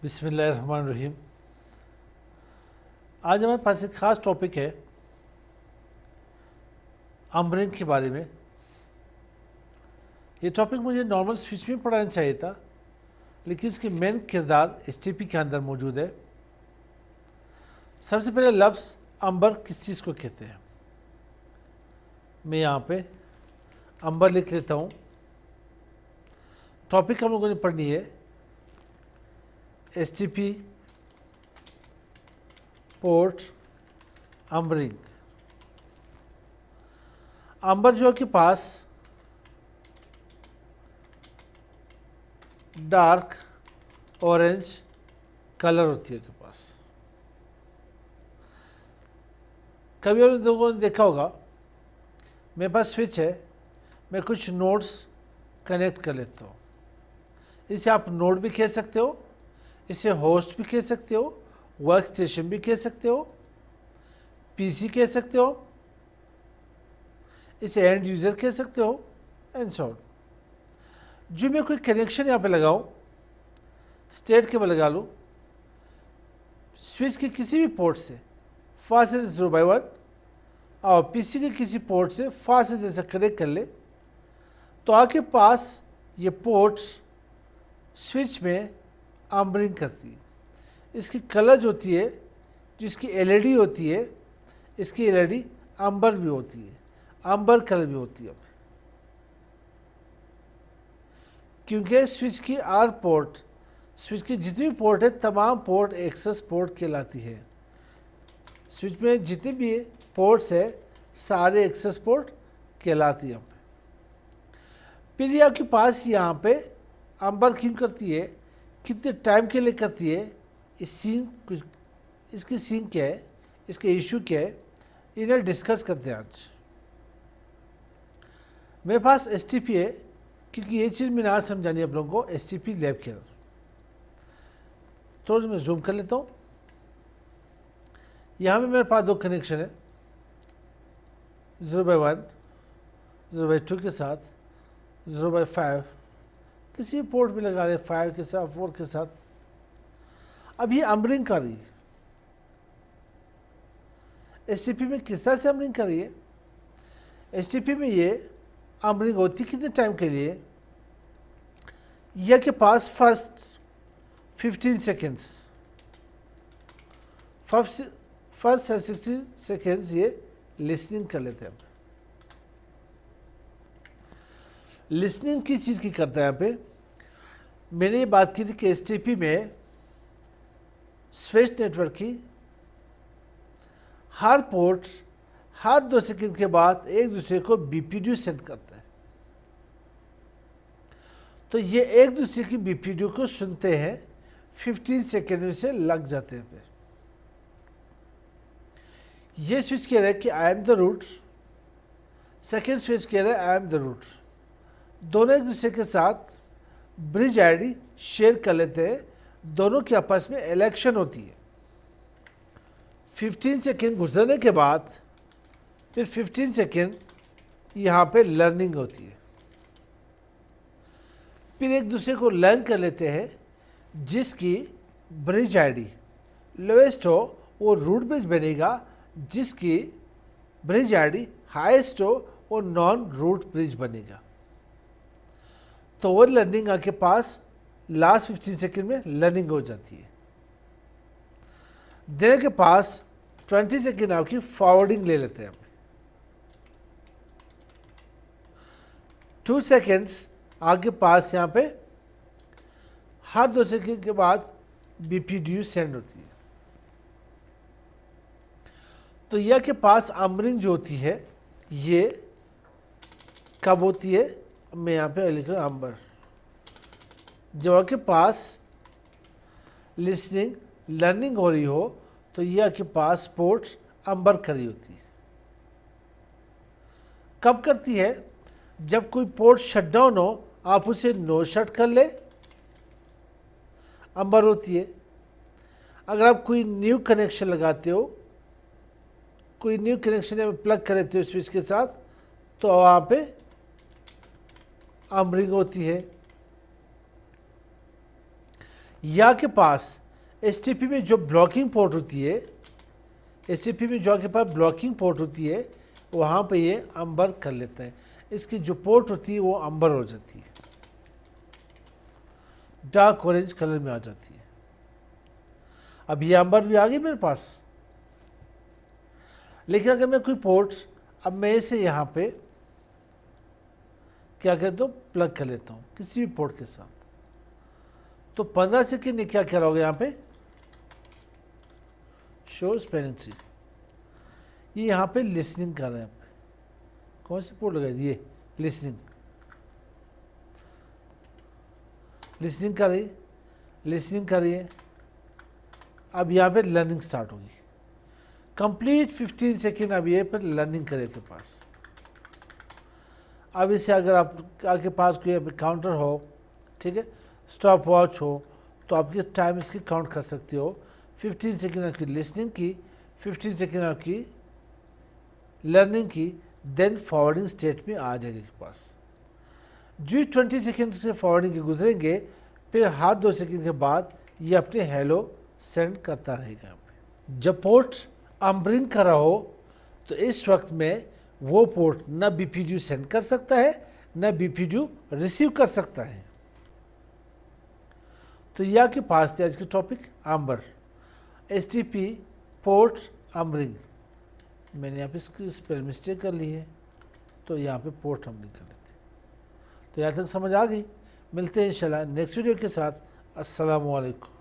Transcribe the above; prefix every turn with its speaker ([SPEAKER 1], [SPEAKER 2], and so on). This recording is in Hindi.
[SPEAKER 1] बिस्मिल्लाहिर्रहमानिर्रहीम। आज हमारे पास एक ख़ास टॉपिक है अम्बरिंग के बारे में। ये टॉपिक मुझे नॉर्मल स्विच में पढ़ाना चाहिए था, लेकिन इसकी मेन किरदार एसटीपी के अंदर मौजूद है। सबसे पहले लफ्ज़ अंबर किस चीज़ को कहते हैं, मैं यहाँ पे अंबर लिख लेता हूँ। टॉपिक हम लोगों ने पढ़नी है एसटीपी पोर्ट अम्बरिंग। अंबर जो के पास डार्क ऑरेंज कलर होती है के पास। कभी और लोगों ने देखा होगा, मेरे पास स्विच है, मैं कुछ नोड्स कनेक्ट कर लेता हूँ। इसे आप नोड भी कह सकते हो, इसे होस्ट भी कह सकते हो, वर्क स्टेशन भी कह सकते हो, पीसी कह सकते हो, इसे एंड यूज़र कह सकते हो, एंड सो ऑन। जो मैं कोई कनेक्शन यहाँ पे लगाऊं, स्टेट के मैं लगा लूँ, स्विच के किसी भी पोर्ट से फास्ट से 0/1 और पीसी के किसी पोर्ट से फास्ट से जैसे कनेक्ट कर ले, तो आपके पास ये पोर्ट स्विच में अम्बरिंग करती है। इसकी कलर जो होती है, जिसकी एलईडी होती है, इसकी एलईडी अंबर भी होती है, अंबर कलर भी होती है। क्योंकि स्विच की आर पोर्ट, स्विच की जितनी भी पोर्ट है, तमाम पोर्ट एक्सेस पोर्ट कहलाती है। स्विच में जितने भी पोर्ट्स है, सारे एक्सेस पोर्ट कहलाती है। फिर ये आपके पास यहाँ पे अंबर क्यों करती है, कितने टाइम के लिए करती है, इस सीन कुछ, इसकी सीन क्या है, इसके इशू क्या है, इन्हें डिस्कस करते हैं आज। मेरे पास एसटीपी है, क्योंकि ये चीज़ मैंने आज समझानी है आप लोगों को, एसटीपी लैब के अंदर। तो मैं जूम कर लेता हूँ। यहाँ में मेरे पास दो कनेक्शन है, 0/1, 0/2 के साथ, 0/5, किसी भी पोर्ट भी लगा रहे, 5 के साथ, 4 के साथ। अब ये अम्बरिंग कर रही है। एसटीपी में किस तरह से अम्बरिंग कर रही है? एसटीपी में ये अम्बरिंग होती कितने टाइम के लिए? यह के पास फर्स्ट 15 सेकेंड्स, फर्स्ट 60 सेकेंड्स ये लिसनिंग कर लेते हैं। लिसनिंग किस चीज़ की करता है यहाँ पे? मैंने ये बात की थी कि एसटीपी में स्विच नेटवर्क की हर पोर्ट हर 2 सेकंड के बाद एक दूसरे को बीपीडीयू सेंड करता है। तो ये एक दूसरे की बीपीडीयू को सुनते हैं, 15 सेकेंड में से लग जाते हैं। फिर ये स्विच कह रहा है कि I am the root, second switch कह रहा है आई एम द रूट। दोनों एक दूसरे के साथ ब्रिज आईडी शेयर कर लेते हैं, दोनों के आपस में इलेक्शन होती है। 15 सेकेंड गुजरने के बाद फिर 15 सेकेंड यहाँ पे लर्निंग होती है। फिर एक दूसरे को लर्न कर लेते हैं, जिसकी ब्रिज आईडी लोएस्ट हो वो रूट ब्रिज बनेगा, जिसकी ब्रिज आईडी हाईएस्ट हो वो नॉन रूट ब्रिज बनेगा। तो वो लर्निंग आपके पास लास्ट 15 सेकेंड में लर्निंग हो जाती है। देने के पास 20 सेकेंड आपकी फॉरवर्डिंग ले लेते हैं। 2 सेकेंड्स आपके पास यहाँ पे हर 2 सेकेंड के बाद बीपीडीयू सेंड होती है। तो यह के पास अम्बरिंग जो होती है, ये कब होती है? मैं यहाँ पे लिख रहा हूँ अंबर। जब आपके पास लिसनिंग लर्निंग हो रही हो, तो यह आपके पास पोर्ट्स अंबर करी होती है। कब करती है? जब कोई पोर्ट शटडाउन हो, आप उसे नो शट कर ले, अंबर होती है। अगर आप कोई न्यू कनेक्शन लगाते हो, कोई न्यू कनेक्शन में प्लग कर लेते हो स्विच के साथ, तो वहाँ पे अम्बरिंग होती है। या के पास HTTP में जो ब्लॉकिंग पोर्ट होती है, HTTP में जो आपके पास ब्लॉकिंग पोर्ट होती है, वहाँ पे ये अंबर कर लेता है। इसकी जो पोर्ट होती है वो अंबर हो जाती है, डार्क ऑरेंज कलर में आ जाती है। अब ये अंबर भी आ गई मेरे पास। लेकिन अगर मैं कोई पोर्ट, अब मैं इसे यहाँ पे क्या करता हूँ, प्लग कर लेता हूँ किसी भी पोर्ट के साथ, तो 15 सेकेंड क्या कह रहा होगा यहाँ पे, शो स्पेलिंग ट्री। ये यहाँ पे लिसनिंग कर रहे हैं। कौन सी पोर्ट लगाई, ये लिसनिंग, लिसनिंग कर रही, लिसनिंग कर रही है। अब यहाँ पे लर्निंग स्टार्ट होगी, कंप्लीट 15 सेकेंड अब ये पर लर्निंग करे के पास। अब इसे अगर आपके पास कोई काउंटर हो, ठीक है, स्टॉप वॉच हो, तो आपकी टाइम इसकी काउंट कर सकते हो। 15 सेकेंड आपकी लिसनिंग की, 15 सेकेंड आपकी लर्निंग की, देन फॉरवर्डिंग स्टेट में आ जाएगी के पास। जो 20 सेकेंड से फॉरवर्डिंग के गुजरेंगे, फिर हाथ 2 सेकेंड के बाद ये अपने हेलो सेंड करता रहेगा। जब पोर्ट अंबरिंग कर रहा हो तो इस वक्त में वो पोर्ट न BPDU सेंड कर सकता है, न BPDU रिसीव कर सकता है। तो यह आपके पास थे आज के टॉपिक आंबर, HTTP पोर्ट अंबरिंग। मैंने यहाँ पे इसकी स्पेल मिस्टेक कर ली है, तो यहाँ पे पोर्ट अंबरिंग कर लेते। तो यहाँ तक समझ आ गई। मिलते हैं इंशाल्लाह नेक्स्ट वीडियो के साथ। अस्सलामु अलैकुम।